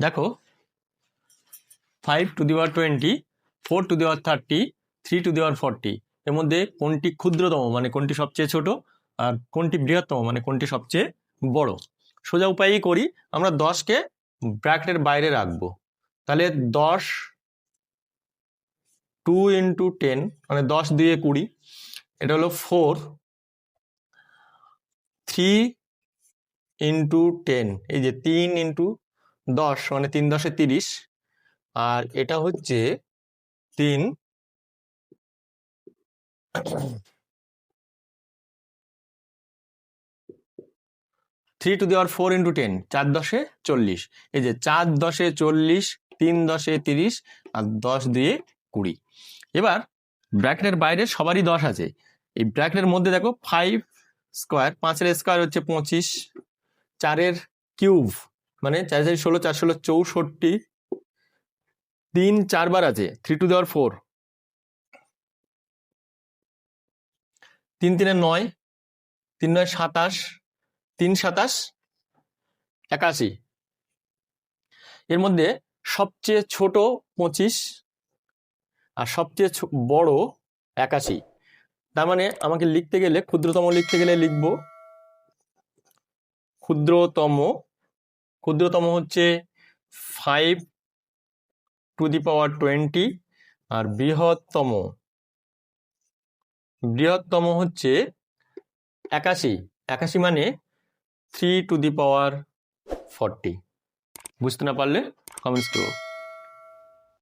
দেখো 5 to the power 20, 4 to the power 30, 3 to the power 40, এর মধ্যে কোনটি ক্ষুদ্রতম মানে কোনটি সবচেয়ে ছোট আর কোনটি বৃহত্তম মানে কোনটি সবচেয়ে বড়? সোজা উপায়েই করি, আমরা 10কে ব্র্যাকেটের বাইরে রাখবো। তাহলে 10 2 ইন্টু 10 মানে 10 দিয়ে 20, এটা হলো 4, 3 ইন্টু 10 এই যে 3 ইন্টু 10 মানে 3 10 30, আর এটা হচ্ছে 3 3 টু দি পাওয়ার 4 ইন্টু 10, 4 10 40, এই যে 4 10 40, 3 10 30 আর 10 দিয়ে 20। এবার ব্র্যাকেটের বাইরে সবারই 10 আছে, এই ব্র্যাকেটের মধ্যে দেখো 5 স্কোয়ার, 5-এর স্কোয়ার হচ্ছে 25, 4-এর কিউব মানে 4 4 16, 4 16 64, 3 4 বার আছে 3 টু দি পাওয়ার 4, 3 3 9, 3 9 27, 3 27 81, এর মধ্যে সবচেয়ে ছোট 25 আর সবচেয়ে বড় 81। তার মানে আমাকে লিখতে গেলে ক্ষুদ্রতম লিখতে গেলে লিখব ক্ষুদ্রতম হচ্ছে 5 টু দি পাওয়ার 20 আর বৃহত্তম হচ্ছে 81 মানে 3 টু দি পাওয়ার 40। বুঝতে না পারলে কমেন্টস করো।